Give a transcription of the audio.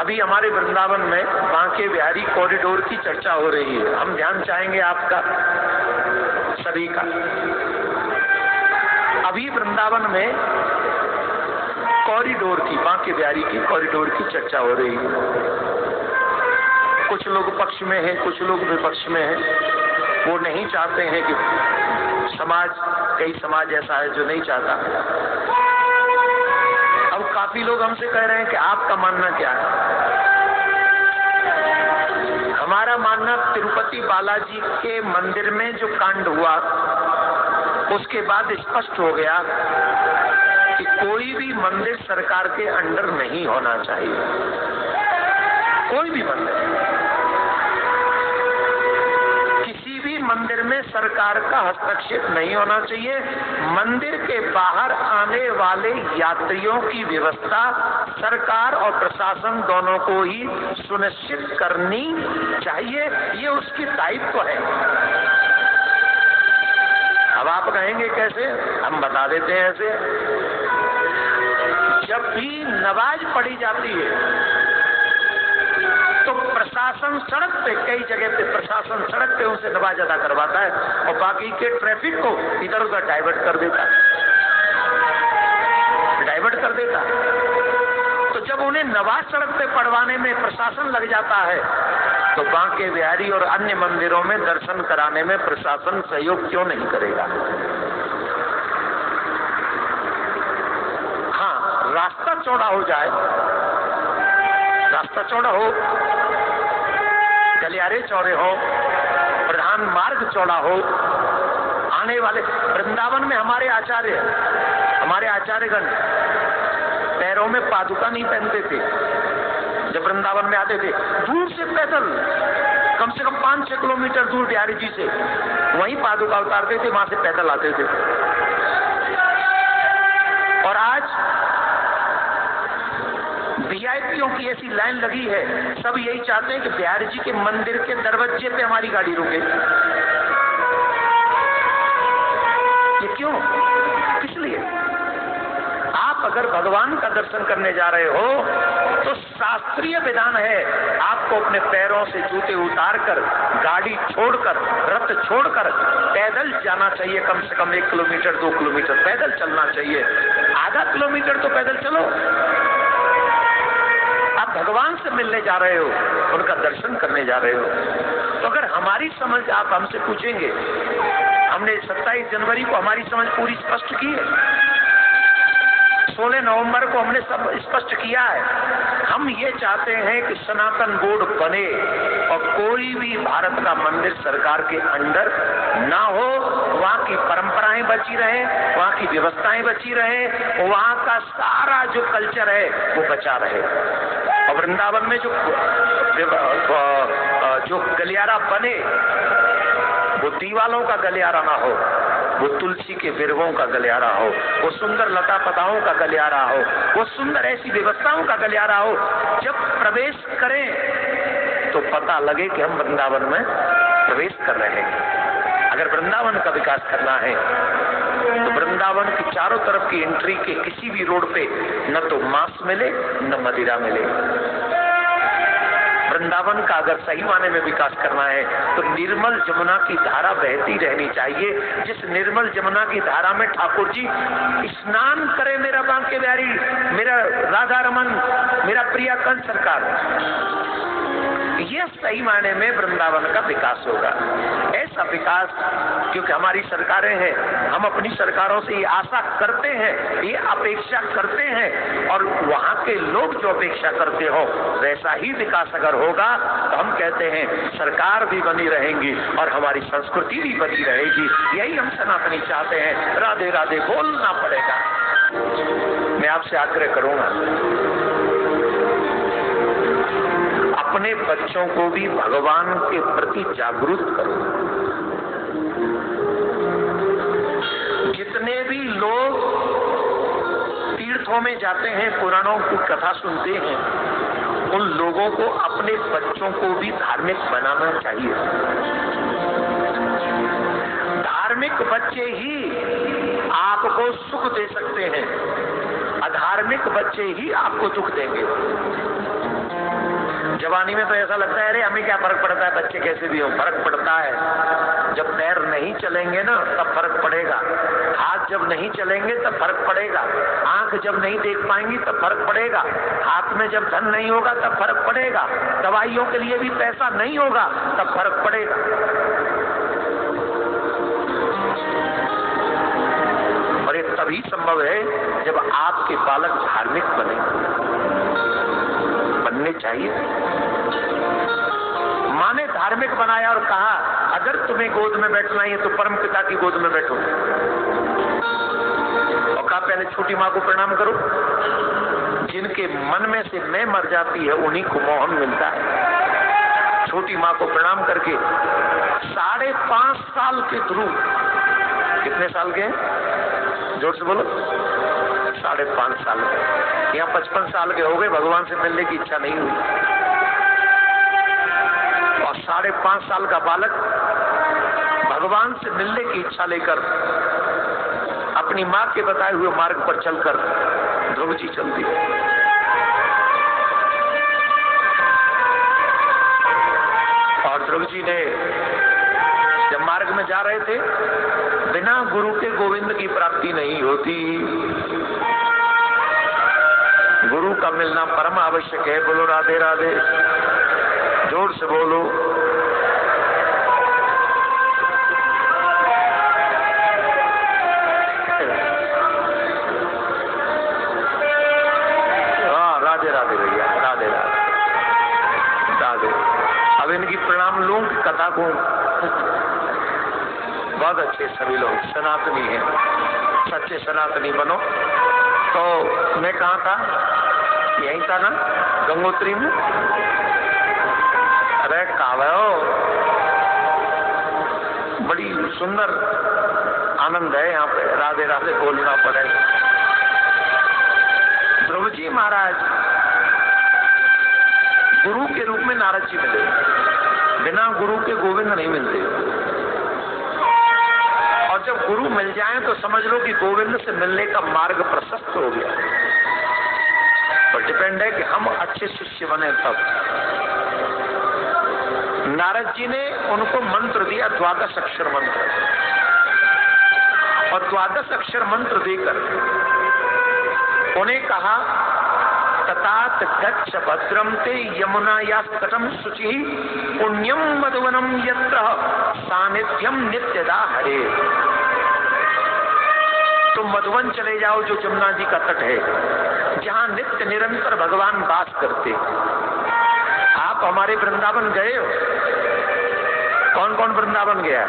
अभी हमारे वृंदावन में बांके बिहारी कॉरिडोर की चर्चा हो रही है। हम ध्यान चाहेंगे आपका सभी का। अभी वृंदावन में कॉरिडोर की, बांके बिहारी की कॉरिडोर की चर्चा हो रही है। कुछ लोग पक्ष में हैं, कुछ लोग विपक्ष में हैं। वो नहीं चाहते हैं कि समाज, कई समाज ऐसा है जो नहीं चाहता। अब काफी लोग हमसे कह रहे हैं कि आपका मानना क्या है। हमारा मानना, तिरुपति बालाजी के मंदिर में जो कांड हुआ उसके बाद स्पष्ट हो गया कि कोई भी मंदिर सरकार के अंडर नहीं होना चाहिए। कोई भी मंदिर, किसी भी मंदिर में सरकार का हस्तक्षेप नहीं होना चाहिए। मंदिर के बाहर आने वाले यात्रियों की व्यवस्था सरकार और प्रशासन दोनों को ही सुनिश्चित करनी चाहिए। ये उसकी दायित्व है। अब आप कहेंगे कैसे, हम बता देते हैं ऐसे। जब भी नमाज पढ़ी जाती है तो प्रशासन सड़क पे, कई जगह पे प्रशासन सड़क पे उनसे नमाज अदा करवाता है और बाकी के ट्रैफिक को इधर उधर डाइवर्ट कर देता तो जब उन्हें नमाज सड़क पे पढ़वाने में प्रशासन लग जाता है तो बांके बिहारी और अन्य मंदिरों में दर्शन कराने में प्रशासन सहयोग क्यों नहीं करेगा। हाँ, रास्ता चौड़ा हो जाए, रास्ता चौड़ा हो, गलियारे चौड़े हो, प्रधान मार्ग चौड़ा हो, आने वाले वृंदावन में हमारे आचार्यगण पैरों में पादुका नहीं पहनते थे। जब वृंदावन में आते थे दूर से पैदल, कम से कम 5-6 किलोमीटर दूर बिहारी जी से, वहीं पादुका उतारते थे, वहां से पैदल आते थे। और आज वीआईपीओं की ऐसी लाइन लगी है, सब यही चाहते हैं कि बिहारी जी के मंदिर के दरवाजे पे हमारी गाड़ी रुके। ये क्यों, किस लिए? आप अगर भगवान का दर्शन करने जा रहे हो तो शास्त्रीय विधान है, आपको अपने पैरों से जूते उतारकर, गाड़ी छोड़कर, रथ छोड़कर पैदल जाना चाहिए। कम से कम 1 किलोमीटर 2 किलोमीटर पैदल चलना चाहिए। आधा किलोमीटर तो पैदल चलो। आप भगवान से मिलने जा रहे हो, उनका दर्शन करने जा रहे हो। तो अगर हमारी समझ आप हमसे पूछेंगे, हमने 27 जनवरी को हमारी समझ पूरी स्पष्ट की है, 16 नवंबर को हमने सब स्पष्ट किया है। हम ये चाहते हैं कि सनातन बोर्ड बने और कोई भी भारत का मंदिर सरकार के अंडर ना हो। वहाँ की परंपराएं बची रहे, वहाँ की व्यवस्थाएं बची रहे, वहाँ का सारा जो कल्चर है वो बचा रहे। और वृंदावन में जो गलियारा बने वो दीवालों का गलियारा ना हो, वो तुलसी के विरगों का गलियारा हो, वो सुंदर लता पताओं का गलियारा हो, वो सुंदर ऐसी व्यवस्थाओं का गलियारा हो। जब प्रवेश करें तो पता लगे कि हम वृंदावन में प्रवेश कर रहे हैं। अगर वृंदावन का विकास करना है तो वृंदावन की चारों तरफ की एंट्री के किसी भी रोड पे न तो मांस मिले न मदिरा मिले। वृंदावन का अगर सही माने में विकास करना है तो निर्मल जमुना की धारा बहती रहनी चाहिए। जिस निर्मल जमुना की धारा में ठाकुर जी स्नान करे, मेरा बांके बिहारी, मेरा राधा रमन, मेरा प्रिया कंस सरकार, ये सही मायने में वृंदावन का विकास होगा। ऐसा विकास, क्योंकि हमारी सरकारें हैं, हम अपनी सरकारों से ये आशा करते हैं, ये अपेक्षा करते हैं, और वहाँ के लोग जो अपेक्षा करते हो वैसा ही विकास अगर होगा तो हम कहते हैं सरकार भी बनी रहेंगी और हमारी संस्कृति भी बनी रहेगी। यही हम सनातनी चाहते हैं। राधे राधे बोलना पड़ेगा। मैं आपसे आग्रह करूंगा, अपने बच्चों को भी भगवान के प्रति जागरूक करो। जितने भी लोग तीर्थों में जाते हैं, पुराणों की कथा सुनते हैं, उन लोगों को अपने बच्चों को भी धार्मिक बनाना चाहिए। धार्मिक बच्चे ही आपको सुख दे सकते हैं, अधार्मिक बच्चे ही आपको दुख देंगे। जवानी में तो ऐसा लगता है अरे हमें क्या फर्क पड़ता है, बच्चे कैसे भी हो। फर्क पड़ता है। जब पैर नहीं चलेंगे ना तब फर्क पड़ेगा, हाथ जब नहीं चलेंगे तब फर्क पड़ेगा, आंख जब नहीं देख पाएंगी तब फर्क पड़ेगा, हाथ में जब धन नहीं होगा तब फर्क पड़ेगा, दवाइयों के लिए भी पैसा नहीं होगा तब फर्क पड़ेगा। और ये तभी संभव है जब आपके बालक धार्मिक बने, बनने चाहिए। माँ ने धार्मिक बनाया और कहा अगर तुम्हें गोद में बैठना है तो परम पिता की गोद में बैठो, और कहा पहले छोटी माँ को प्रणाम करो। जिनके मन में से मैं मर जाती है उन्हीं को मोहन मिलता है। छोटी माँ को प्रणाम करके 5.5 साल के ध्रुव, कितने साल के हैं जोर से बोलो, 5.5 साल के, यहाँ 55 साल के हो गए, भगवान से मिलने की इच्छा नहीं हुई। और 5.5 साल का बालक भगवान से मिलने की इच्छा लेकर अपनी माँ के बताए हुए मार्ग पर चलकर ध्रुव जी चलती। और ध्रुव जी ने जब मार्ग में जा रहे थे, बिना गुरु के गोविंद की प्राप्ति नहीं होती। गुरु का मिलना परम आवश्यक है। बोलो राधे राधे, जोर से बोलो। हाँ राधे राधे भैया, राधे राधे राधे। अब इनकी प्रणाम लूं, कथा को। बहुत अच्छे सभी लोग सनातनी हैं, सच्चे सनातनी बनो। तो मैं कहाँ था, यही था ना, गंगोत्री में। अरे कावो, बड़ी सुंदर आनंद है यहाँ पे, राधे राधे बोलना पड़ेगा। ध्रुव जी महाराज गुरु के रूप में नारद जी मिले, बिना गुरु के गोविंद नहीं मिलते। और जब गुरु मिल जाए तो समझ लो कि गोविंद से मिलने का मार्ग प्रशस्त हो गया। पर डिपेंड है कि हम अच्छे शिष्य बने तब। नारद जी ने उनको मंत्र दिया, 12 अक्षर मंत्र, और 12 अक्षर मंत्र देकर उन्हें कहा ततात गच्छ भद्रम ते यमुनायास्तटं शुचि पुण्यम मधुवनम यत्र सानिध्यम नित्यदा हरे। तुम मधुवन चले जाओ जो जमुना जी का तट है, जहाँ नित्य निरंतर भगवान वास करते। आप हमारे वृंदावन गए हो? कौन कौन वृंदावन गया?